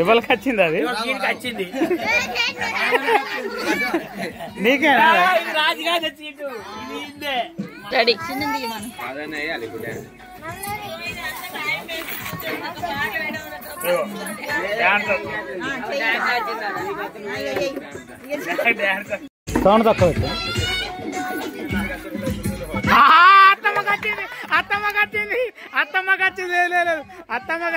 ఎవరికి వచ్చింది అది వచ్చింది నీకేనా సౌండ్ తక్కువ అత్తమ్మకి వచ్చింది లేదు అత్తమ్మకి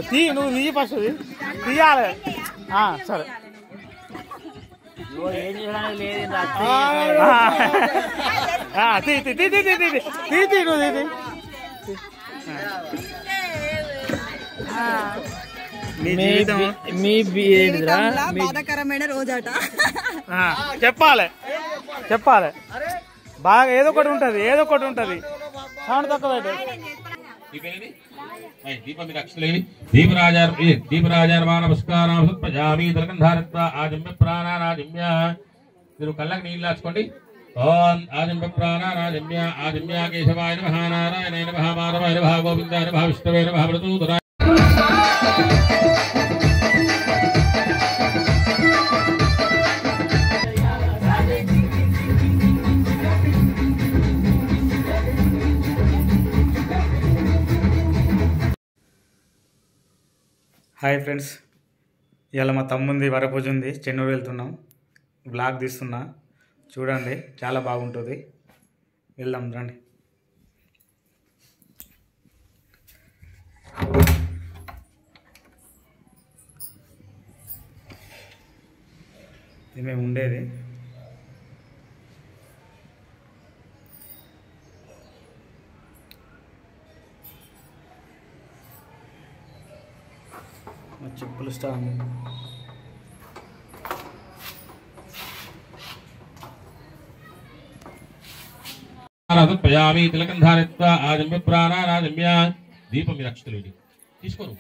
తీ నువ్వు నీ ఫస్ట్ తీయాలి సరే తీ నువ్వు మీ బాధాకరమైన రోజాట చెప్పాలి బాగా ఏదో ఒకటి ఉంటది సౌండ్ తక్కువ మీరు కళ్ళకి నీళ్ళు రాసుకోండి. ఓం ఆదింబ ప్రాణారాజమ్య ఆదిమ్య కేశవాయ నమః నారాయణాయ నమః మాధవాయ నమః గోవిందాయ నమః విష్ణవే నమః ప్రచోదనాయ. హాయ్ ఫ్రెండ్స్, ఇవాళ మా తమ్ముంది వరపూజ ఉంది, చెన్నూరు వెళ్తున్నాం. బ్లాగ్ తీస్తున్నా, చూడండి, చాలా బాగుంటుంది. వెళ్దాం రండి. ఇది మేము ఉండేది. మా చెప్పులు స్టాండ్. పయామి తిలకం ధారయత్వా ఆజమ్య ప్రాణారాజమ్య. దీపం మీరు అక్షతలేని తీసుకోరు.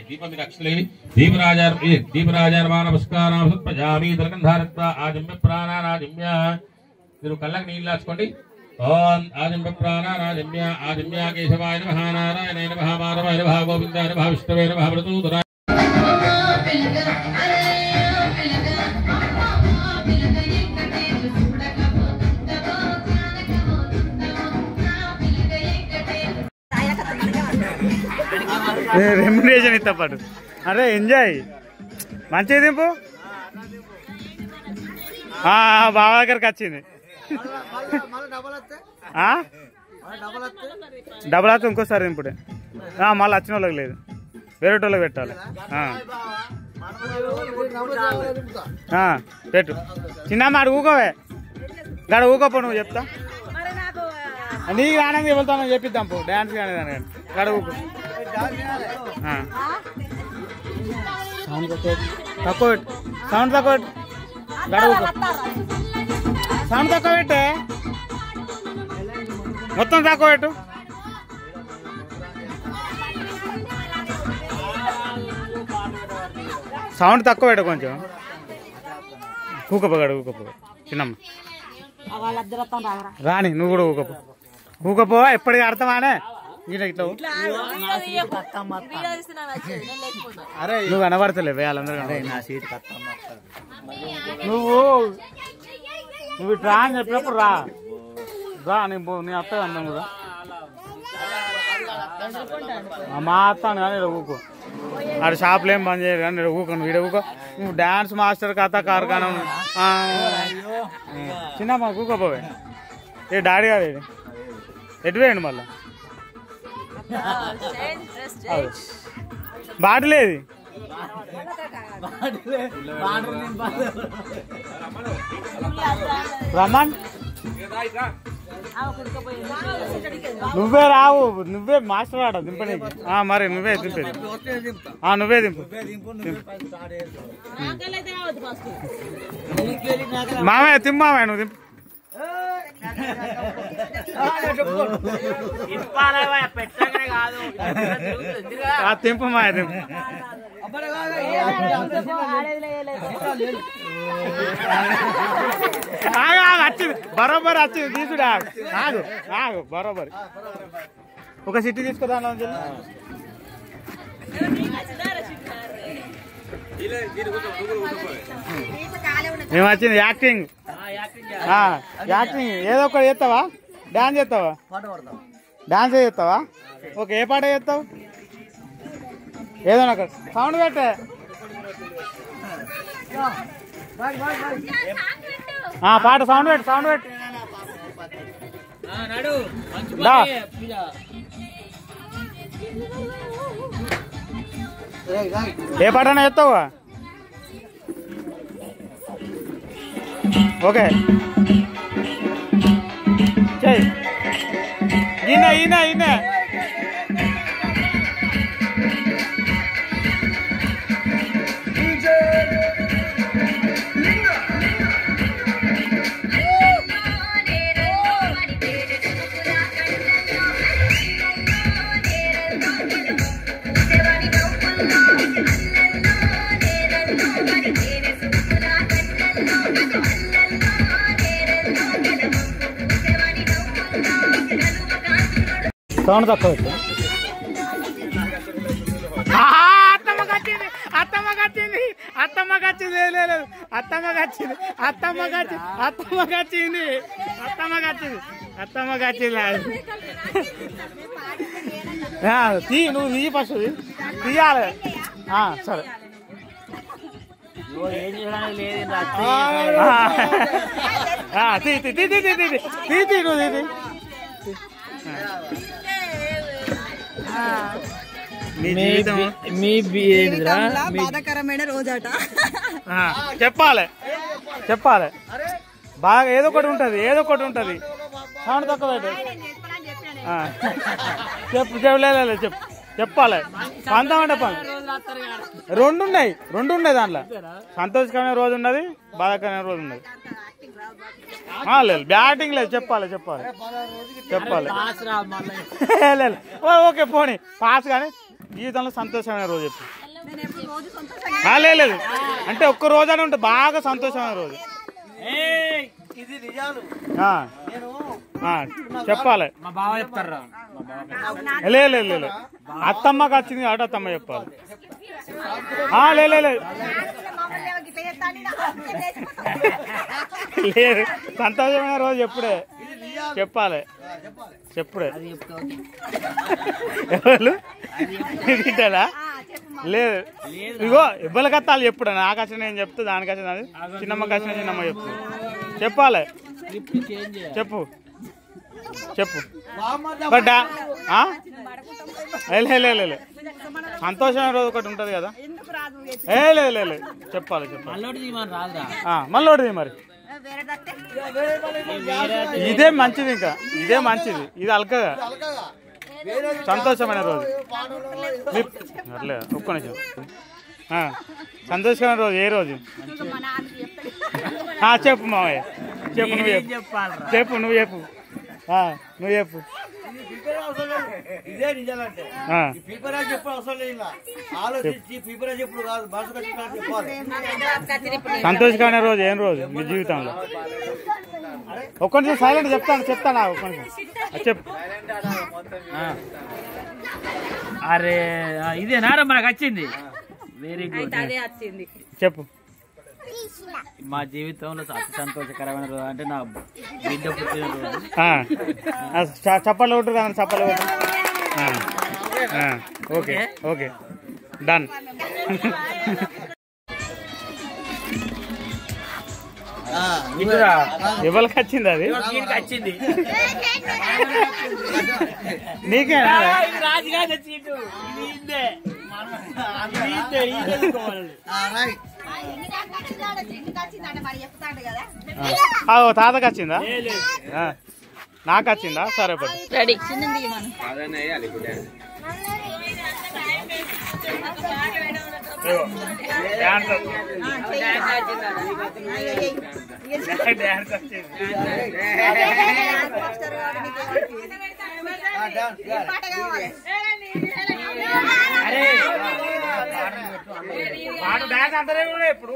దీపం మీరు అక్షతలేని దీపరాజార్మా నమస్కారం పయామి తిలకం ధారయత్వా ఆజమ్య ప్రాణారాజమ్య. మీరు కళ్ళకి నీళ్ళు రాసుకోండి. ఓం ఆదింబ ప్రాణారాజమ్య ఆదిమ్య కేశవాయ నమః నారాయణాయ నమః మాధవాయ నమః గోవిందాయ నమః విష్ణవే నమః ప్రచోదనాయ. రెమ్యునరేషన్ ఇస్తా పాటు. అరే ఎంజాయ్, మంచిగా దింపు. బావ దగ్గరికి వచ్చింది. డబుల్ అయితే ఇంకోసారి దింపుడే. మళ్ళీ వచ్చిన వాళ్ళకి లేదు, వేరే వాళ్ళకి పెట్టాలి. పెట్టు చిన్నమ్మ, అడు ఊకోవే, గడ ఊకోపో. నువ్వు చెప్తా, నీకు రానంగా వెళ్తానని చెప్పిద్దాం. పో డాన్స్ కానీ దాని కానీ గడ ఊకో. సౌండ్ తక్కువ పెట్టు, సౌండ్ తక్కువ పెట్టు, గడ ఊకో. సౌండ్ తక్కువ పెట్టే, మొత్తం తక్కువ పెట్టు. సౌండ్ తక్కువ పెట్టు కొంచెం. ఊకపో, గడ ఊకపో. చిన్నమ్మ రాని, నువ్వు కూడా ఊకపో. ఊకపో, ఎప్పటికీ అర్థమానే. ఇట్లా నువ్వు కనబడతలేవే వాళ్ళందరూ. నువ్వు ఇట్లా అని చెప్పినప్పుడు రా నీ అత్త అందం కూడా మా అత్తాను కానీ ఇక్కడ ఊకో. ఆడ షాపులు ఏం బంద్ చేయరు కానీ ఊకో. నువ్వు ఇక్కడ ఊకో. నువ్వు డాన్స్ మాస్టర్ కథ కార్ఖానం చిన్నమ్మ ఊకోపోవే. ఏ డాడీ గారు ఎటు వేయండి మళ్ళా. బాటలేదు రమన్, నువ్వే రావు, నువ్వే మాస్టర్ ఆడ దింపనీకి. మరి నువ్వే దింపేది, నువ్వే దింపు. మామయ్య తిమ్మామయ్య, నువ్వు దింపు. పెట్టగానే తెంపు మా తెంపు వచ్చింది బరోబర్ వచ్చింది తీసుడా కాదు కాదు బరోబర్ ఒక సిట్టి తీసుకోదా మేము వచ్చింది యాక్టింగ్ యాక్టింగ్ ఏదో ఒకటి చేస్తావా డాన్స్ చేస్తావా డాన్స్ చేస్తావా ఓకే ఏ పాట చేస్తావు ఏదో అక్కడ సౌండ్ పెట్టే పాట సౌండ్ పెట్టు సౌండ్ పెట్టు ఏ పాటనా చెప్తావా ఓకే చెయ్యి ఈయన ఈయన ఈయన సౌండ్ తక్కువ అత్తమ్మకి వచ్చింది అత్తమ్మకి వచ్చింది అత్తమ్మకి వచ్చింది లేదు అత్తమ్మకి వచ్చింది అత్తమ్మకి వచ్చి అత్తమ్మకి వచ్చింది అత్తమ్మకి వచ్చింది అత్తమ్మకి వచ్చింది తీ నువ్వు తీ ఫస్ట్ తీయాలి సరే తీ తీ తీ తీ తీ తీ తీ నువ్వు తీ బాధాకరమైన రోజట చెప్పాలి చెప్పాలి బాగా ఏదో ఒకటి ఉంటది ఏదో ఒకటి ఉంటది సౌండ్ తక్కువ చెప్పు చెప్పలేదు చెప్పు చెప్పాలి పంతం అంటే రెండు ఉన్నాయి దాంట్లో సంతోషకరమైన రోజు ఉన్నది బాధాకరమైన రోజు ఉన్నది లేదు బ్యాటింగ్ లేదు చెప్పాలి చెప్పాలి చెప్పాలి లేదు ఓకే పోనీ పాస్ కానీ జీవితంలో సంతోషమైన రోజు చెప్పు లేదు అంటే ఒక్క రోజు అని ఉంటుంది బాగా సంతోషమైన రోజు చెప్పాలి లేదు అత్తమ్మకి వచ్చింది కాబట్టి అత్తమ్మ చెప్పాలి లేదు లేదు సంతోషమైన రోజు ఎప్పుడే చెప్పాలి చెప్పుడే ఎవరు తింటారా లేదు ఇగో ఇవ్వలకి వస్తాలి ఎప్పుడు నాకు వచ్చిన నేను చెప్తా దానికి వచ్చిన చిన్నమ్మకి వచ్చిన చిన్నమ్మ చెప్తా చెప్పాలి చెప్పు చెప్పు బడ్డా లేదు సంతోషమైన రోజు ఒకటి ఉంటది కదా లేదు చెప్పాలి చెప్పాలి మళ్ళీ మరి ఇదే మంచిది ఇంకా ఇదే మంచిది ఇది అల్కగా సంతోషమైన రోజు ఒక్క నిమిషం సంతోషమైన రోజు ఏ రోజు చెప్పు మావయ్య చెప్పు నువ్వు చెప్పు నువ్వు చెప్పు నువ్వు చెప్పు ఇదే నిజాలంటే చెప్పు అవసరం లేదు ఆలోచించి చెప్పుడు కాదు మనసు చెప్పాలి సంతోషకరమైన రోజు ఏం రోజు మీ జీవితంలో ఒక్క నిమిషం సైలెంట్ చెప్తాను ఒక్క నిమిషం చెప్పు అరే ఇదేనారా మనకు వచ్చింది వెరీ గుడ్ చెప్పు మా జీవితంలో అతి సంతోషకరమైన రోజు అంటే నా బిడ్డ పుట్టిన రోజు చప్పలు కొట్టు చప్పలు కొట్టు ఓకే ఓకే డన్ ఎవరికి వచ్చింది అది వచ్చింది నీకేనా తాతకి వచ్చిందా నాకు వచ్చిందా సరే పట్టు డాన్స్ వచ్చింది పాట డాన్స్ అంతనే కూడా ఎప్పుడు